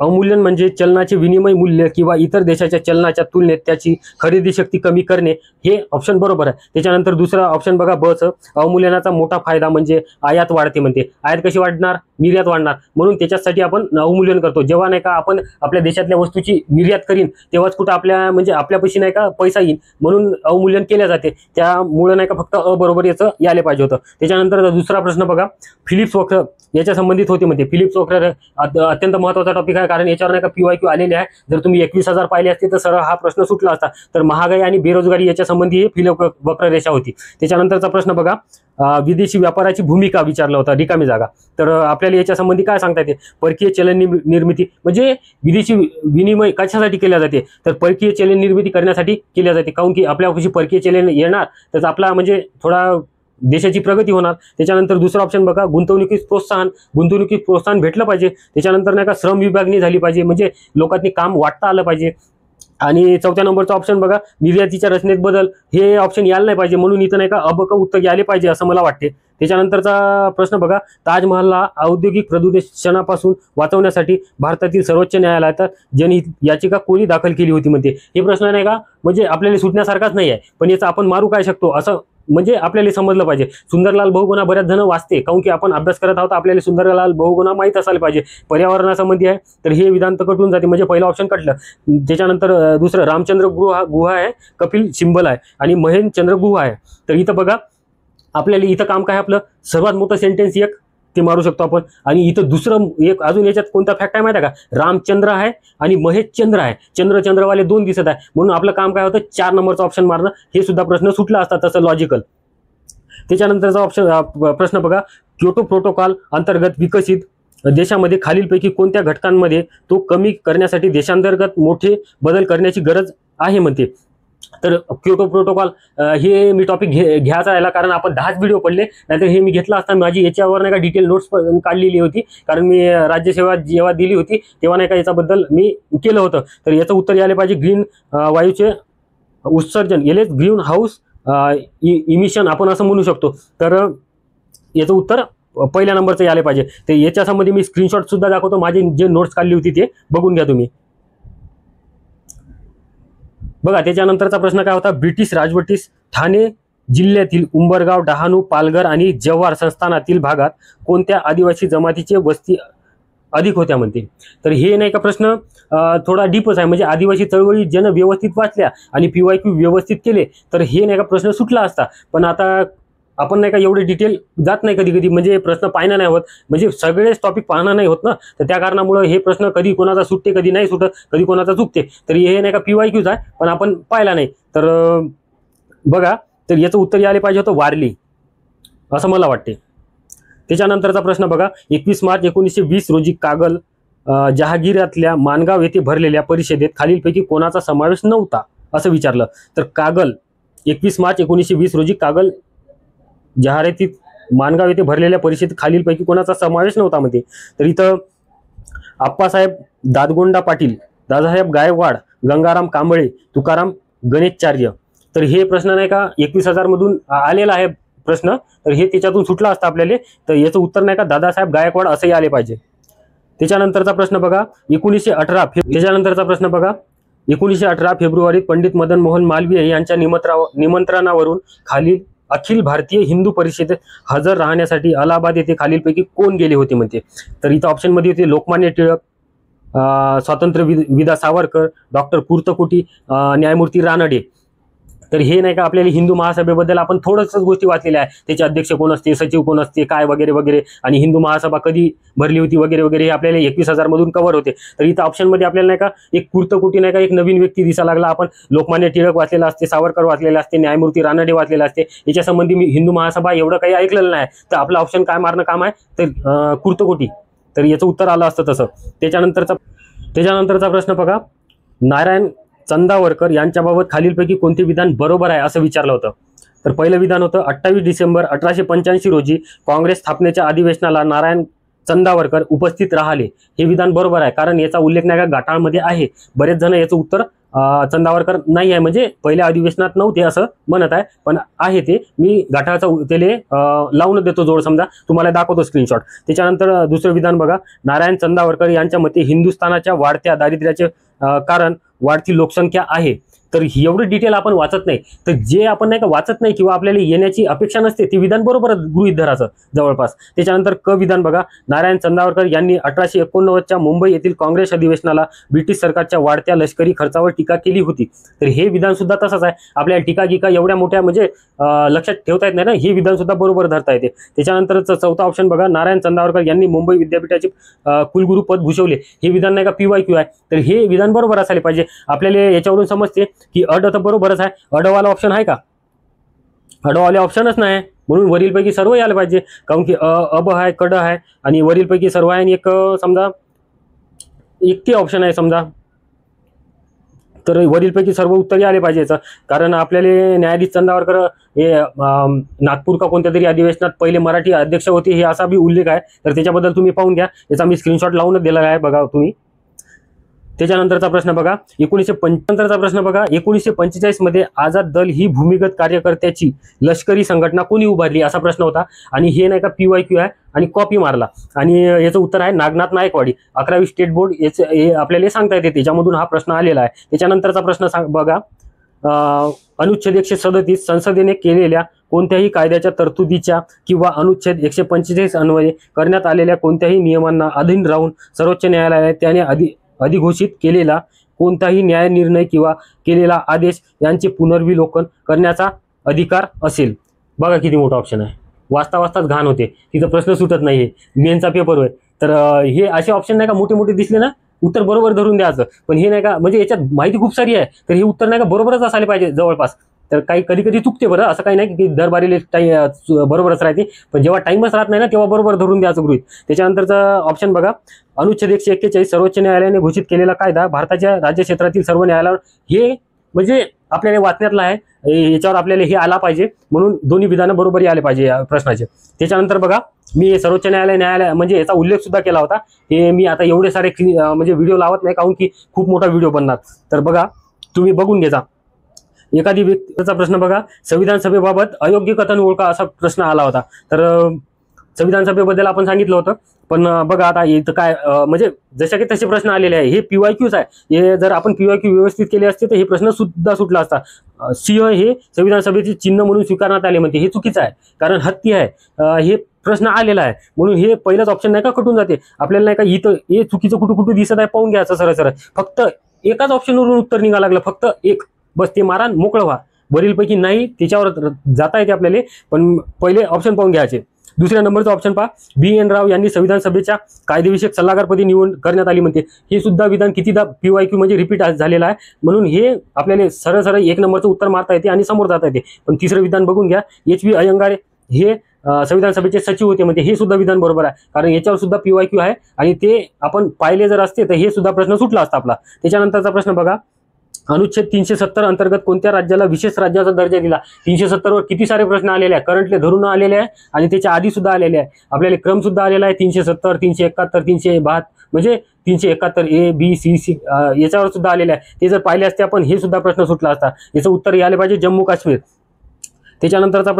अवमूल्यन म्हणजे चलनाचे विनिमय मूल्य किंवा इतर देशाच्या चलनाच्या तुलनेत त्याची खरेदी शक्ती कमी करणे, हे ऑप्शन बरोबर आहे. त्याच्यानंतर दुसरा ऑप्शन बघा बचं, अवमूल्यनाचा मोठा फायदा म्हणजे आयात वाढते म्हणते. आयात कशी वाढणार, निर्यात वाढणार, म्हणून त्याच्यासाठी आपण अवमूल्यन करतो. जेव्हा नाही का आपण आपल्या देशातल्या वस्तूची निर्यात करीन तेव्हाच कुठं आपल्या म्हणजे आपल्यापाशी नाही का पैसा येईल, म्हणून अवमूल्यन केले जाते. त्यामुळे नाही का फक्त बरोबर याचं यायला पाहिजे होतं. त्याच्यानंतर दुसरा प्रश्न बघा, फिलिप्स वक्र याच्या संबंधित होते म्हणते. फिलिप्स वक्र अत्यंत महत्त्वाचा टॉपिक आहे, कारण याच्यावर नाही का PYQ आलेले आहे. जर तुम्ही 21,000 पाहिले असते तर सरळ हा प्रश्न सुटला असता. तर महागाई आणि बेरोजगारी याच्या संबंधी फिलिप्स वक्ररेषा होती. त्याच्यानंतरचा प्रश्न बघा, विदेशी व्यापाराची भूमिका विचारला होता, रिकामी जागा. तर आपल्याला याच्या संबंधी काय सांगता येते? परकीय चलन निर्मिती म्हणजे विदेशी विनिमय कशासाठी केल्या जाते? तर परकीय चलन निर्मिती करण्यासाठी केल्या जाते. काऊन की आपल्यापाशी परकीय चलन येणार तर आपला म्हणजे थोडा देशाची प्रगती होणार. त्याच्यानंतर दुसरा ऑप्शन बघा, गुंतवणुकीस प्रोत्साहन भेटलं पाहिजे. त्याच्यानंतर नाही का श्रम विभागणी झाली पाहिजे, म्हणजे लोकांनी काम वाटता आलं पाहिजे. आणि चौथ्या नंबरचा ऑप्शन बघा, निर्यातीच्या रचनेत बदल, हे ऑप्शन यायला नाही पाहिजे, म्हणून इथं नाही का अबक उत्तर यायला पाहिजे असं मला वाटते. त्याच्यानंतरचा प्रश्न बघा, ताजमहलला औद्योगिक प्रदूषणापासून वाचवण्यासाठी भारतातील सर्वोच्च न्यायालयात जनहित याचिका कोणी दाखल केली होती म्हणते. हे प्रश्न नाही का म्हणजे आपल्याला सुटण्यासारखाच नाही आहे, पण याचा आपण मारू काय शकतो असं म्हणजे आपल्याला समजलं पाहिजे. सुंदरलाल बहुगुणा बऱ्याच जण वाचते, काऊन की आपण अभ्यास करत आहोत, आपल्याला सुंदरलाल बहुगुणा माहीत असायला पाहिजे. पर्यावरणासंबंधी आहे तर हे विधान तर कटून जाते, म्हणजे पहिलं ऑप्शन कटलं. त्याच्यानंतर दुसरं रामचंद्र गुहा आहे, कपिल सिंबल आहे आणि महेंद्रचंद्र गुहा आहे. तर इथं बघा आपल्याला इथं काम काय, आपलं सर्वात मोठं सेंटेन्स एक ते मारू शकतो आपण. आणि इथं दुसरं एक अजून याच्यात कोणता फॅक्ट आहे माहिती आहे का? रामचंद्र आहे आणि महेशचंद्र आहे, चंद्रवाले दोन दिसत आहे, म्हणून आपलं काम काय होतं 4 नंबरचा ऑप्शन मारणं. हे सुद्धा प्रश्न सुटला असता तसं लॉजिकल. त्याच्यानंतरचा प्रश्न बघा, क्योटो प्रोटोकॉल अंतर्गत विकसित देशामध्ये खालीलपैकी कोणत्या घटकांमध्ये तो कमी करण्यासाठी देशांतर्गत मोठे बदल करण्याची गरज आहे म्हणते. तर क्योटो प्रोटोकॉल हे मी टॉपिक घ्यायचा राहिला, कारण आपण 10च व्हिडिओ पडले, नाहीतर हे मी घेतला असता. माझी याच्यावर नाही का डिटेल नोट्स काढलेली होती, कारण मी राज्यसेवा जेव्हा दिली होती तेव्हा नाही का याच्याबद्दल मी केलं होतं. तर याचं उत्तर यायला पाहिजे ग्रीन वायूचे उत्सर्जन, याले ग्रीन हाऊस इमिशन आपण असं म्हणू शकतो. तर याचं उत्तर पहिल्या नंबरचं यायला पाहिजे. तर याच्या संबंधी मी स्क्रीनशॉट सुद्धा दाखवतो, माझी जे नोट्स काढली होती ते बघून घ्या तुम्ही. बघा त्याच्यानंतरचा प्रश्न काय होता, ब्रिटिश राजवटीस ठाणे जिल्ह्यातील उंबरगाव, डहाणू, पालघर आणि जव्हार संस्थानातील भागात कोणत्या आदिवासी जमातीचे वस्ती अधिक होत्या म्हणते. तर हे नाही का प्रश्न थोडा डीपच आहे, म्हणजे आदिवासी चळवळी जन व्यवस्थित वाचल्या आणि PYQ व्यवस्थित केले तर हे नाही का प्रश्न सुटला असता. पण आता आपण नाही का एवढे डिटेल जात नाही कधी कधी, म्हणजे प्रश्न पाहणं नाही होत, म्हणजे सगळेच टॉपिक पाहणं नाही होत ना. तर त्या कारणामुळे हे प्रश्न कधी कोणाचा सुटते, कधी नाही सुटत, कधी कोणाचा चुकते. तर हे नाही का PYQच आहे, पण आपण पाहिला नाही. तर बघा, तर याचं उत्तर यायला पाहिजे होतं वारली, असं मला वाटते. त्याच्यानंतरचा प्रश्न बघा, 21 मार्च 1920 रोजी कागल जहागीरातल्या माणगाव येथे भरलेल्या परिषदेत खालीलपैकी कोणाचा समावेश नव्हता असं विचारलं. तर कागल 21 मार्च 1920 रोजी कागल जहागीरातीत माणगाव येथे भरलेल्या परिषदेत खालीलपैकी कोणाचा समावेश नव्हता म्हणते. तर इथं आप्पासाहेब दादगोंडा पाटील, दादासाहेब गायकवाड, गंगाराम कांबळे, तुकाराम गणेशचार्य. तर हे प्रश्न नाही का 21,000 मधून आलेला आहे प्रश्न, तर हे त्याच्यातून सुटला असता आपल्याला. तर याचं उत्तर नाही का दादासाहेब गायकवाड असंही आले पाहिजे. त्याच्यानंतरचा प्रश्न बघा, 1918 फेब्रुवारीत पंडित मदन मोहन मालवीय यांच्या निमंत्रणावरून खालील अखिल भारतीय हिंदू परिषदेत हजर राहण्यासाठी अलाहाबाद येथे खालीलपैकी कोण गेले होते म्हणते. तर इथं ऑप्शन मध्ये होते लोकमान्य टिळक, स्वातंत्र्यविदा सावरकर, डॉक्टर कुर्तकोटी, न्यायमूर्ती रानडे. तर हे नाही का आपल्याला हिंदू महासभेबद्दल आपण थोडंसं गोष्टी वाचलेल्या आहे, त्याचे अध्यक्ष कोण असते, सचिव कोण असते, काय वगैरे वगैरे, आणि हिंदू महासभा कधी भरली होती वगैरे वगैरे, हे आपल्याला 21,000 मधून कव्हर होते. तर इथं ऑप्शन मध्ये आपल्याला नाही का एक कुर्तकोटी नाही का एक नवीन व्यक्ती दिसायला लागला. आपण लोकमान्य टिळक वाचलेला असते, सावरकर वाचलेला असते, न्यायमूर्ती रानडे वाचलेला असते. याच्या संबंधी मी हिंदू महासभा एवढं काही ऐकलेलं नाही. तर आपलं ऑप्शन काय मारणं काम आहे, तर कुर्तकोटी. तर याचं उत्तर आलं असतं तसं. त्याच्यानंतरचा प्रश्न बघा, नारायण चंदावरकर यांच्याबाबत खालीलपैकी कोणते विधान बरोबर आहे असं विचारलं होतं. तर पहिलं विधान होतं 28 डिसेंबर 1885 रोजी काँग्रेस स्थापनेच्या अधिवेशनाला नारायण चंदावरकर उपस्थित राहिले. हे विधान बरोबर आहे, कारण याचा उल्लेख नाही का गाठाळमध्ये आहे. बरेच जण याचं उत्तर चंदावरकर नाही आहे, म्हणजे पहिल्या अधिवेशनात नव्हते असं म्हणत आहे, पण आहे ते. मी गाठाचा त्याले लावून देतो जोड, समजा तुम्हाला दाखवतो स्क्रीनशॉट. त्याच्यानंतर दुसरं विधान बघा, नारायण चंदावरकर यांच्या मते हिंदुस्थानाच्या वाढत्या दारिद्र्याचे कारण वाढती लोकसंख्या आहे. तर एवढं डिटेल आपण वाचत नाही, तर जे आपण नाही का वाचत नाही किंवा आपल्याला येण्याची अपेक्षा नसते ते विधान बरोबर गृहीत धरायचं जवळपास. त्याच्यानंतर क विधान बघा, नारायण चंदावरकर यांनी 1889च्या मुंबई येथील काँग्रेस अधिवेशनाला ब्रिटिश सरकारच्या वाढत्या लष्करी खर्चावर टीका केली होती. तर हे विधान सुद्धा तसंच आहे. आपल्याला टीका गिका एवढ्या मोठ्या म्हणजे लक्षात ठेवता येत नाही ना, हे विधान सुद्धा बरोबर धरता येते. त्याच्यानंतर चौथा ऑप्शन बघा, नारायण चंदावरकर यांनी मुंबई विद्यापीठाचे कुलगुरू पद भूषवले. हे विधान नाही का PYQ आहे, तर हे विधान बरोबर असायला पाहिजे. आपल्याला याच्यावरून समजते की अड तर बरोबरच आहे. अडवाला ऑप्शन आहे का? अडवाले ऑप्शनच नाही, म्हणून वरीलपैकी सर्व यायला पाहिजे, काऊन की अब आहे, कड आहे आणि वरीलपैकी सर्व आहे आणि एक समजा एक ते ऑप्शन आहे समजा, तर वरीलपैकी सर्व उत्तर आले पाहिजे याचं. कारण आपल्याला न्यायाधीश चंदावरकर हे नागपूर का कोणत्या तरी अधिवेशनात पहिले मराठी अध्यक्ष होते हे असा बी उल्लेख आहे, तर त्याच्याबद्दल तुम्ही पाहून घ्या. याचा मी स्क्रीनशॉट लावूनच दिलेला आहे, बघा तुम्ही. त्याच्यानंतरचा प्रश्न बघा 1995चा प्रश्न बघा. 1945 मध्ये आझाद दल ही भूमिगत कार्यकर्त्याची लष्करी संघटना कोणी उभारली असा प्रश्न होता. आणि हे नाही का PYQ आहे आणि कॉपी मारला. आणि याचं उत्तर आहे नागनाथ नायकवाडी. 11वी स्टेट बोर्ड हे आपल्याला सांगता येते, त्याच्यामधून हा प्रश्न आलेला आहे. त्याच्यानंतरचा प्रश्न बघा अनुच्छेद 137 संसदेने केलेल्या कोणत्याही कायद्याच्या तरतुदीच्या किंवा अनुच्छेद 145 अन्वये करण्यात आलेल्या कोणत्याही नियमांना अधीन राहून सर्वोच्च न्यायालयाने त्याने अधिघोषित केलेला कोणताही न्याय निर्णय किंवा केलेला आदेश यांचे पुनर्विलोकन करण्याचा अधिकार असेल. बघा किती मोठा ऑप्शन आहे, वाचता वाचताच घाण होते, तिथं प्रश्न सुटत नाहीये, मेनचा पेपर होय. तर हे असे ऑप्शन नाही का मोठे मोठे दिसले ना, उत्तर बरोबर धरून द्यायचं. पण हे नाही का म्हणजे याच्यात माहिती खूप सारी आहे, तर हे उत्तर नाही का बरोबरच असायला पाहिजे जवळपास. तर काही कधी कधी चुकते बरं, असं काही नाही की दरबारीले बरोबरच राहते, पण जेव्हा टाइमच राहत नाही ना तेव्हा बरोबर धरून द्यायचं गृहीत. त्याच्यानंतरचा ऑप्शन बघा अनुच्छेद 141 सर्वोच्च न्यायालयाने घोषित केलेला कायदा भारताच्या राज्य क्षेत्रातील सर्व न्यायालयावर, हे म्हणजे आपल्याला वाचण्यातलं आहे, याच्यावर आपल्याला हे आला पाहिजे, म्हणून दोन्ही विधानं बरोबरही आले पाहिजे या प्रश्नाचे. त्याच्यानंतर बघा मी सर्वोच्च न्यायालय म्हणजे याचा उल्लेख सुद्धा केला होता. हे मी आता एवढे सारे म्हणजे व्हिडिओ लावत नाही, काहून की खूप मोठा व्हिडिओ बनणार. तर बघा तुम्ही बघून घ्या. एखादी व्यक्तीचा प्रश्न बघा संविधान सभेबाबत अयोग्य कथन ओळखा असा प्रश्न आला होता. तर संविधान सभेबद्दल आपण सांगितलं होतं, पण बघा आता इथं काय म्हणजे जसे की तसे प्रश्न आलेले आहे. हे PYQच आहे, हे जर आपण PYQ व्यवस्थित केले असते तर हे प्रश्न सुद्धा सुटला असता. सिंह हे संविधान सभेचे चिन्ह म्हणून स्वीकारण्यात आले म्हणते, हे चुकीचं आहे, कारण हत्ती आहे हे प्रश्न आलेला आहे, म्हणून हे पहिलंच ऑप्शन नाही का कटून जाते. आपल्याला नाही का इथं हे चुकीचं कुठं कुठं दिसत आहे पाहून घ्यायचं सरळ सरळ. फक्त एकाच ऑप्शनवरून उत्तर निघा लागलं, फक्त एक, बस ते मारा मोकळं व्हा. वरीलपैकी नाही त्याच्यावर जाता येते आपल्याला, पण पहिले ऑप्शन पाहून घ्यायचे. दुसऱ्या नंबरचा ऑप्शन पहा BN राव यांनी संविधान सभेच्या कायदेविषयक सल्लागारपदी निवड करण्यात आली म्हणते. हे सुद्धा विधान कितीदा PYQ म्हणजे रिपीट झालेलं आहे, म्हणून हे आपल्याला सरळ सरळ एक नंबरचं उत्तर मारता येते आणि समोर जाता येते. पण तिसरं विधान बघून घ्या HV अय्यंगार हे संविधान सभेचे सचिव होते म्हणजे हे सुद्धा विधान बरोबर आहे, कारण याच्यावर सुद्धा PYQ आहे आणि ते आपण पाहिले जर असते तर हे सुद्धा प्रश्न सुटला असता आपला. त्याच्यानंतरचा प्रश्न बघा अनुच्छेद 370 अंतर्गत कोणत्या राज्याला विशेष राज्याचा दर्जा दिला. 370 वर किती सारे प्रश्न आलेले आहे, करंटले धरून आलेले आहे आणि त्याच्या आधी सुद्धा आलेले आहे. आपल्याला क्रम सुद्धा आलेला आहे 370, 371, 372 म्हणजे 371 ABCC याच्यावर सुद्धा आलेले आहे. ते जर पाहिले असते आपण हे सुद्धा प्रश्न सुटला असता. याचं उत्तर यायला पाहिजे जम्मू काश्मीर. त्याच्यानंतरचा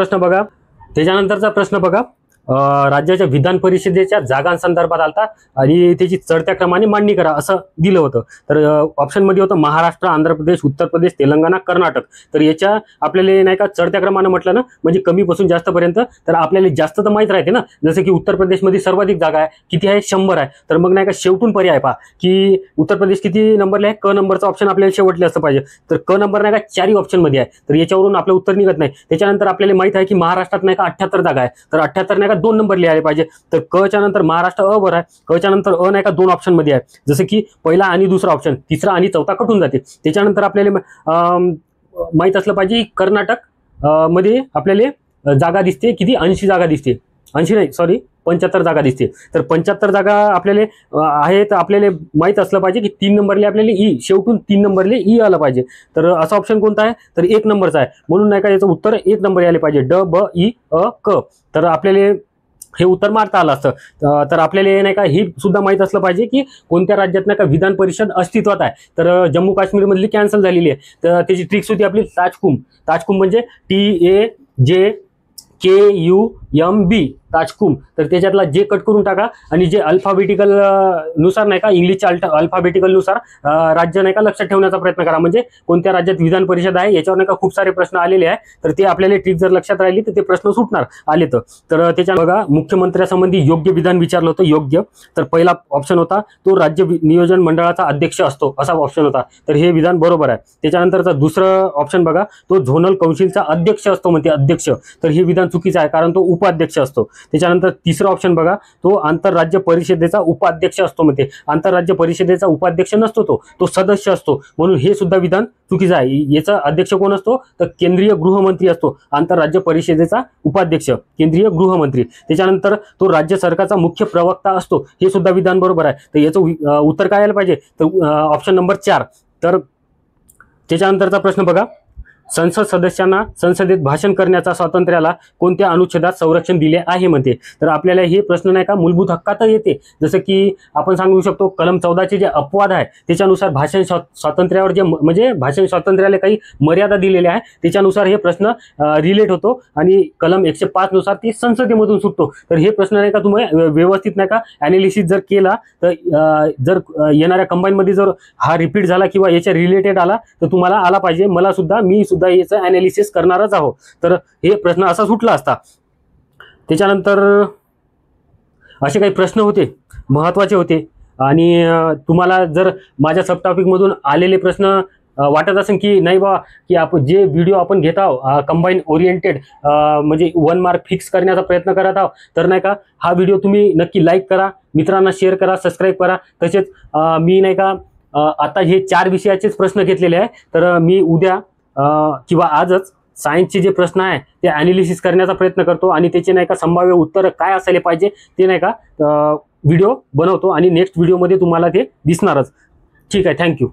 प्रश्न बघा राज्याच्या विधान परिषदेच्या जागांसंदर्भात आलता आणि त्याची चढत्या क्रमाने मांडणी करा असं दिलं होतं. तर ऑप्शन मध्ये होतं महाराष्ट्र, आंध्र प्रदेश, उत्तर प्रदेश, तेलंगणा, कर्नाटक. तर याच्या आपल्याला नाही का चढत्या क्रमाने म्हटलं ना, म्हणजे कमी पासून जास्त पर्यंत. तर आपल्याला जास्त तर माहित राहते ना, जसं की उत्तर प्रदेशमध्ये सर्वाधिक जागा आहे, किती आहे 100 आहे. तर मग नाही का शेवटून पर्याय पहा की उत्तर प्रदेश किती नंबरला आहे, क नंबरचा ऑप्शन आपल्याला शेवटले असं पाहिजे. तर क नंबर नाही का 4 ऑप्शन मध्ये आहे, तर याच्यावरून आपलं उत्तर निघत नाही. त्याच्यानंतर आपल्याला माहित आहे की महाराष्ट्रात नाही का 78 जागा आहे, तर 78 नाही का 2 नंबर लिहायला पाहिजे. तर क च्या नंतर महाराष्ट्र अ वर आहे, क च्या नंतर अ नाही का 2 ऑप्शन मध्ये आहे, जसं की पहिला आणि दुसरा ऑप्शन, तिसरा आणि चौथा कटून जाते. त्याच्यानंतर आपल्याला माहित असलं पाहिजे कर्नाटक मध्ये आपल्याला जागा दिसते किती, 80 जागा दिसते, 80 नाही सॉरी 75 जागा दिसते. तर 75 जागा आपल्याला आहे, तर आपल्याला माहित असलं पाहिजे की 3 नंबरले आपल्याला ई, शेवटून 3 नंबरले ई आलं पाहिजे. तर असा ऑप्शन कोणता आहे, तर 1 नंबरचा आहे, म्हणून नाही का याचं उत्तर 1 नंबर यायला पाहिजे, DBEK. तर आपल्याला हे उत्तर मारता आलं असतं. तर आपल्याला नाही का हे सुद्धा माहित असलं पाहिजे की कोणत्या राज्यात नाही का विधान परिषद अस्तित्वात आहे. तर जम्मू काश्मीर मधली कॅन्सल झालेली आहे, तर त्याची ट्रिक्स होती आपली ताजकुम म्हणजे TAJKUMB ताजकुम. तर त्याच्यातला जे कट करून टाका आणि जे अल्फाबेटिकल नुसार नाही का इंग्लिशच्या अल्फाबेटिकल नुसार राज्य नाही का लक्षात ठेवण्याचा प्रयत्न करा, म्हणजे कोणत्या राज्यात विधान परिषद आहे याच्यावर नाही का खूप सारे प्रश्न आलेले आहे. तर ते आपल्याला ट्रिक जर लक्षात राहिली तर ते प्रश्न सुटणार आले तर त्याच्या बघा मुख्यमंत्र्यासंबंधी योग्य विधान विचारलं होतं. योग्य, तर पहिला ऑप्शन होता तो राज्य नियोजन मंडळाचा अध्यक्ष असतो असा ऑप्शन होता, तर हे विधान बरोबर आहे. त्याच्यानंतरचा दुसरं ऑप्शन बघा तो झोनल काउन्सिलचा अध्यक्ष असतो म्हणते, अध्यक्ष. तर हे विधान चुकीचं आहे, कारण तो उपाध्यक्ष असतो. त्याच्यानंतर तिसरा ऑप्शन बघा, तो आंतरराज्य परिषदेचा उपाध्यक्ष असतो. म्हणजे आंतरराज्य परिषदेचा उपाध्यक्ष नसतो, तो सदस्य असतो. म्हणून हे सुद्धा विधान चुकीचं आहे. याचा अध्यक्ष कोण असतो, तर केंद्रीय गृहमंत्री असतो. आंतरराज्य परिषदेचा उपाध्यक्ष केंद्रीय गृहमंत्री. त्याच्यानंतर तो राज्य सरकारचा मुख्य प्रवक्ता असतो. हे सुद्धा विधान बरोबर आहे. तर याचं उत्तर काय आलं पाहिजे, तर ऑप्शन नंबर 4. तर त्याच्यानंतरचा प्रश्न बघा, संसद सदस्यांना संसदेत भाषण करण्याचा स्वातंत्र्याला कोणत्या अनुच्छेदात संरक्षण दिले आहे म्हणते. तर आपल्याला हे प्रश्न नाही का मूलभूत हक्कात येते. जसं की आपण सांगू शकतो कलम 14चे जे अपवाद आहे त्याच्यानुसार भाषण स्वातंत्र्यावर जे म्हणजे भाषण स्वातंत्र्याला काही मर्यादा दिलेल्या आहे त्याच्यानुसार हे प्रश्न रिलेट होतो आणि कलम 105 नुसार ती संसदेमधून सुटतो. तर हे प्रश्न नाही का तुम्ही व्यवस्थित नाही का ॲनालिसिस जर केला तर जर येणाऱ्या कंबाईनमध्ये जर हा रिपीट झाला किंवा याच्या रिलेटेड आला तर तुम्हाला आला पाहिजे. मी सुद्धा याचं ॲनालिसिस करणारच आहोत. तर हे प्रश्न असा सुटला असता. त्याच्यानंतर असे काही प्रश्न होते महत्त्वाचे होते आणि तुम्हाला जर माझ्या सब टॉपिकमधून आलेले प्रश्न वाटत असेल की नाही बा की आपण जे व्हिडिओ आपण घेत आहोत कंबाईन ओरिएंटेड म्हणजे 1 मार्क फिक्स करण्याचा प्रयत्न करत आहोत, तर नाही का हा व्हिडिओ तुम्ही नक्की लाईक करा, मित्रांना शेअर करा, सबस्क्राईब करा. तसेच मी नाही का आता हे 4 विषयाचेच प्रश्न घेतलेले आहे. तर मी उद्या किंवा आजच सायन्सचे जे प्रश्न आहे ते ॲनालिसिस करण्याचा प्रयत्न करतो आणि त्याचे नाही का संभाव्य उत्तर काय असायला पाहिजे ते नाही का व्हिडिओ बनवतो आणि नेक्स्ट व्हिडिओमध्ये तुम्हाला ते दिसणारच. ठीक आहे, थँक्यू.